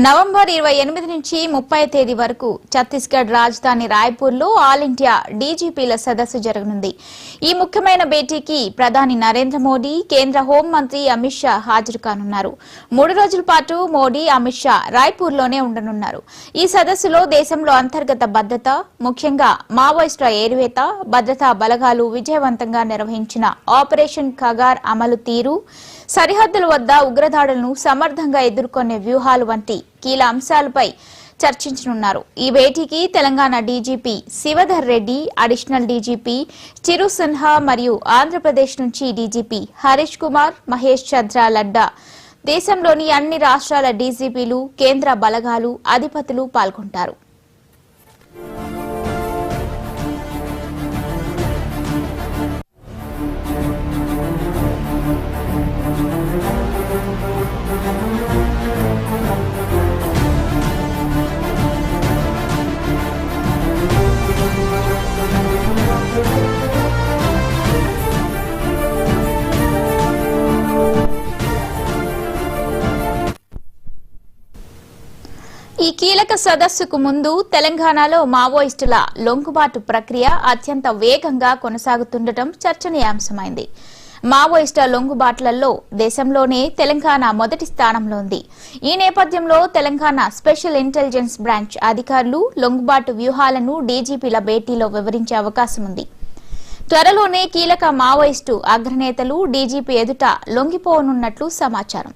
November 28 నుంచి 30 తేదీ వరకు ఛత్తీస్గఢ్ రాజధాని రాయ్పూర్లో ఆల్ ఇండియా డీజీపీల సదస్సు జరగనుంది. ఈ ముఖ్యమైన భేటీకి ప్రధాని నరేంద్ర మోడీ, కేంద్ర హోంమంత్రి అమిత్ షా హాజరు కానున్నారు. 3 రోజుల పాటు మోడీ, అమిత్ షా రాయ్పూర్లోనే ఉండనున్నారు. ఈ సదస్సులో దేశంలో అంతర్గత భద్రత, ముఖ్యంగా మావోయిస్టుల ఏరివేత, భద్రతా బలగాలు విజయవంతంగా నిర్వహించిన ఆపరేషన్ ఖగార్ అమలు తీరు, సరిహద్దుల వద్ద ఉగ్రదాడులను సమర్థంగా ఎదుర్కొనే వ్యూహాలు వంటి కీలక అంశాలపై చర్చించనున్నారు. ఈ భేటీకి Telangana DGP Shivadhar Reddy, additional DGP Chiru Sinha మరియు ఆంధ్రప్రదేశ్ నుంచి డీజీపీ హరీష్ కుమార్, మహేష్ చంద్ర లడ్డా, దేశంలోని అన్ని రాష్ట్రాల డీజీపీలు, కేంద్ర బలగాలు అధిపతులు పాల్గొంటారు. ఈ కీలక సదస్సుకు ముందు తెలంగాణలో మావోయిస్టుల లొంగుబాటు ప్రక్రియ అత్యంత వేగంగా కొనసాగుతుండటం చర్చనీయాంశమైంది. మావోయిస్టుల లొంగుబాట్లలో దేశంలోనే తెలంగాణ మొదటి స్థానంలో ఉంది. ఈ నేపథ్యంలో తెలంగాణ స్పెషల్ ఇంటెలిజెన్స్ బ్రాంచ్ అధికారులు లొంగుబాటు వ్యూహాలను డీజీపీల భేటీలో వివరించే అవకాశం ఉంది. త్వరలోనే కీలక మావోయిస్టు అగ్రనేతలు డీజీపీ ఎదుట లొంగిపోనున్నట్లు సమాచారం.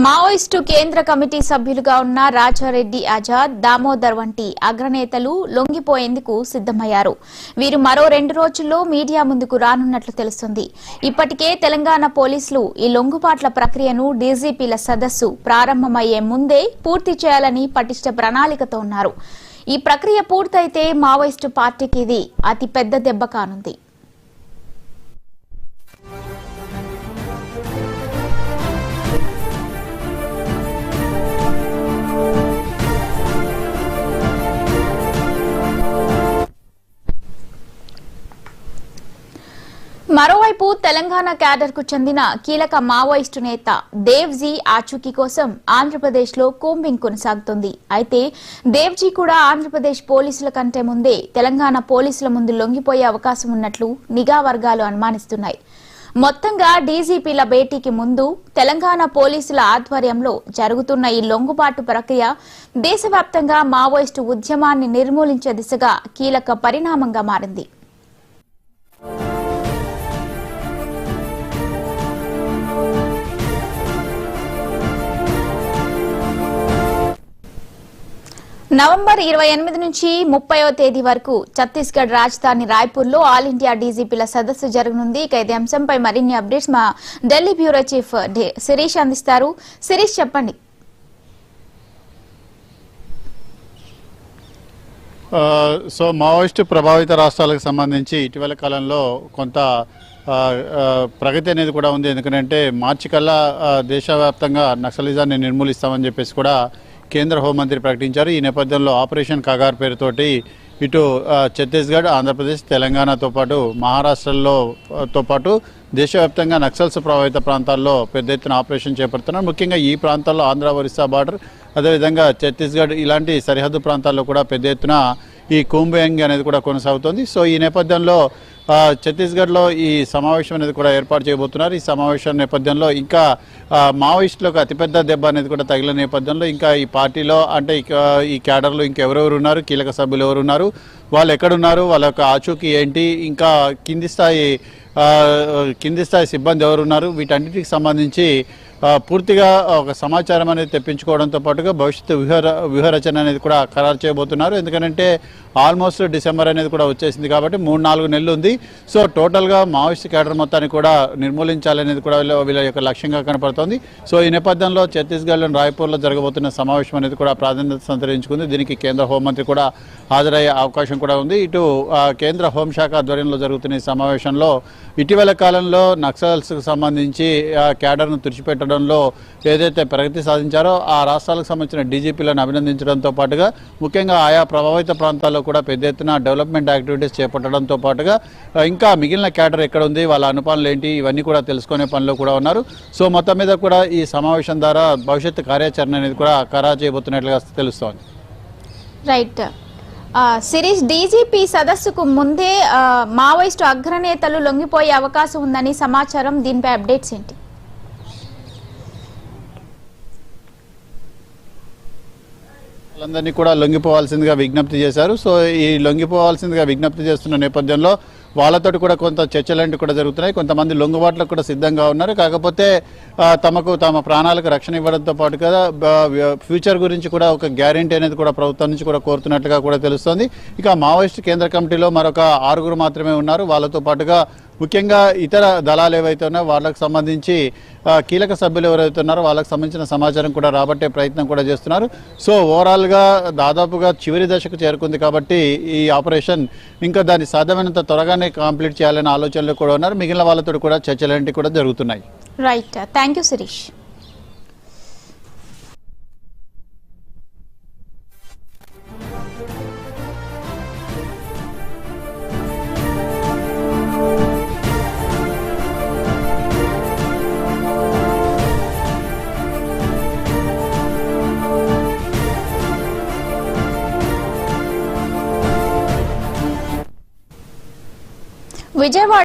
మావోయిస్టు కేంద్ర కమిటీ సభ్యులుగా ఉన్న రాజారెడ్డి, ఆజాద్, దామోదర్ వంటి అగ్రనేతలు లొంగిపోయేందుకు సిద్దమయ్యారు. వీరు మరో 2 రోజుల్లో మీడియా ముందుకు రానున్నట్లు తెలుస్తుంది. ఇప్పటికే తెలంగాణ పోలీసులు ఈ లొంగుబాట్ల ప్రక్రియను డీజీపీల సదస్సు ప్రారంభమయ్యే ముందే పూర్తి చేయాలని పటిష్ట ప్రణాళికతో ఉన్నారు. ఈ ప్రక్రియ పూర్తయితే మావోయిస్టు పార్టీకి ఇది అతి పెద్ద దెబ్బ కానుంది. మరోవైపు తెలంగాణ క్యాడర్ కు చెందిన కీలక మావోయిస్టు నేత దేవ్జీ ఆచూకీ కోసం ఆంధ్రప్రదేశ్లో కూంబింగ్ కొనసాగుతోంది. అయితే దేవ్జీ కూడా ఆంధ్రప్రదేశ్ పోలీసుల కంటే ముందే తెలంగాణ పోలీసుల ముందు లొంగిపోయే అవకాశం ఉన్నట్లు నిఘా వర్గాలు అనుమానిస్తున్నాయి. మొత్తంగా డీజీపీల భేటీకి ముందు తెలంగాణ పోలీసుల ఆధ్వర్యంలో జరుగుతున్న ఈ లొంగుబాటు ప్రక్రియ దేశవ్యాప్తంగా మావోయిస్టు ఉద్యమాన్ని నిర్మూలించే దిశగా కీలక పరిణామంగా మారింది. నవంబర్ 28 నుంచి 30వ తేదీ వరకు ఛత్తీస్గఢ్ రాజధాని రాయ్పూర్లో ఆల్ ఇండియా డీజీపీల సదస్సు జరగనుంది. ఇదే అంశంపై మరిన్ని అప్డేట్స్ మా ఢిల్లీ బ్యూరో చీఫ్ శిరీష్ అందిస్తారు. శిరీష్, చెప్పండి. సో మావోయిస్టు ప్రభావిత రాష్ట్రాలకు సంబంధించి ఇటీవల కాలంలో కొంత ప్రగతి అనేది కూడా ఉంది. ఎందుకంటే మార్చి కల్లా దేశవ్యాప్తంగా నక్సలిజాన్ని నిర్మూలిస్తామని చెప్పేసి కూడా కేంద్ర హోంమంత్రి ప్రకటించారు. ఈ నేపథ్యంలో ఆపరేషన్ ఖగార్ పేరుతోటి ఇటు ఛత్తీస్గఢ్, ఆంధ్రప్రదేశ్, తెలంగాణతో పాటు మహారాష్ట్రతో పాటు దేశవ్యాప్తంగా నక్సల్స్ ప్రభావిత ప్రాంతాల్లో పెద్ద ఎత్తున ఆపరేషన్ చేపడుతున్నారు. ముఖ్యంగా ఈ ప్రాంతాల్లో ఆంధ్ర, ఒరిస్సా బార్డర్, అదేవిధంగా ఛత్తీస్గఢ్ ఇలాంటి సరిహద్దు ప్రాంతాల్లో కూడా పెద్ద ఎత్తున ఈ కూంబింగ్ అనేది కూడా కొనసాగుతోంది. సో ఈ నేపథ్యంలో ఛత్తీస్గఢ్లో ఈ సమావేశం అనేది కూడా ఏర్పాటు చేయబోతున్నారు. ఈ సమావేశం నేపథ్యంలో ఇంకా మావోయిస్టులకు అతిపెద్ద దెబ్బ అనేది కూడా తగిలిన నేపథ్యంలో ఇంకా ఈ పార్టీలో అంటే ఈ క్యాడర్లో ఇంకెవరెవరు ఉన్నారు, కీలక సభ్యులు ఎవరు ఉన్నారు, వాళ్ళు ఎక్కడున్నారు, వాళ్ళ యొక్క ఆచూకీ ఏంటి, ఇంకా కింది స్థాయి సిబ్బంది ఎవరున్నారు, వీటన్నిటికి సంబంధించి పూర్తిగా ఒక సమాచారం అనేది తెప్పించుకోవడంతో పాటుగా భవిష్యత్తు వ్యూహరచన అనేది కూడా ఖరారు చేయబోతున్నారు. ఎందుకంటే ఆల్మోస్ట్ డిసెంబర్ అనేది కూడా వచ్చేసింది కాబట్టి 3-4 నెలలు ఉంది. సో టోటల్గా మావోయిస్ట్ క్యాడర్ మొత్తాన్ని కూడా నిర్మూలించాలనేది కూడా వీళ్ళ యొక్క లక్ష్యంగా కనపడుతోంది. సో ఈ నేపథ్యంలో ఛత్తీస్గఢ్లోని రాయ్పూర్లో జరగబోతున్న సమావేశం అనేది కూడా ప్రాధాన్యత సంతరించుకుంది. దీనికి కేంద్ర హోంమంత్రి కూడా హాజరయ్యే అవకాశం కూడా ఉంది. ఇటు కేంద్ర హోంశాఖ ఆధ్వర్యంలో జరుగుతున్న ఈ సమావేశంలో ఇటీవల కాలంలో నక్సల్స్కు సంబంధించి క్యాడర్ను తుడిచిపెట్టడంలో ఏదైతే ప్రగతి సాధించారో ఆ రాష్ట్రాలకు సంబంధించిన డీజీపీలను అభినందించడంతో పాటుగా ముఖ్యంగా ఆయా ప్రభావిత ప్రాంతాల్లో కూడా పెద్ద ఎత్తున డెవలప్మెంట్ యాక్టివిటీస్ చేపట్టడంతో పాటుగా ఇంకా మిగిలిన క్యాడర్ ఎక్కడ ఉంది, వాళ్ళ అనుపాలనలు ఏంటి, ఇవన్నీ కూడా తెలుసుకునే పనిలో కూడా ఉన్నారు. సో మొత్తం మీద కూడా ఈ సమావేశం ద్వారా భవిష్యత్తు కార్యాచరణ అనేది కూడా ఖరారు చేయబోతున్నట్లుగా తెలుస్తోంది. రైట్ శిరీష్, డీజీపీ సదస్సుకు ముందే మావోయిస్టు అగ్రనేతలు లొంగిపోయే అవకాశం ఉందని సమాచారం. దీనిపై అప్డేట్స్ ఏంటి? వాళ్ళందరినీ కూడా లొంగిపోవాల్సిందిగా విజ్ఞప్తి చేశారు. సో ఈ లొంగిపోవాల్సిందిగా విజ్ఞప్తి చేస్తున్న నేపథ్యంలో వాళ్ళతో కూడా కొంత చర్చలాంటివి కూడా జరుగుతున్నాయి. కొంతమంది లొంగుబాట్లకు కూడా సిద్ధంగా ఉన్నారు. కాకపోతే తమ ప్రాణాలకు రక్షణ ఇవ్వడంతో పాటు కదా ఫ్యూచర్ గురించి కూడా ఒక గ్యారెంటీ అనేది కూడా ప్రభుత్వం నుంచి కూడా కోరుతున్నట్లుగా కూడా తెలుస్తోంది. ఇక మావోయిస్ట్ కేంద్ర కమిటీలో మరొక 6 మాత్రమే ఉన్నారు. వాళ్ళతో పాటుగా ముఖ్యంగా ఇతర దళాలు ఏవైతే ఉన్నాయో వాళ్ళకు సంబంధించి కీలక సభ్యులు ఎవరైతే ఉన్నారో వాళ్ళకి సంబంధించిన సమాచారం కూడా రాబట్టే ప్రయత్నం కూడా చేస్తున్నారు. సో ఓవరాల్గా దాదాపుగా చివరి దశకు చేరుకుంది కాబట్టి ఈ ఆపరేషన్ ఇంకా దాన్ని సాధ్యమైనంత త్వరగానే కంప్లీట్ చేయాలనే ఆలోచనలు కూడా ఉన్నారు. మిగిలిన వాళ్ళతో కూడా చర్చలు కూడా జరుగుతున్నాయి. Right, thank you Shirish. Vijayawada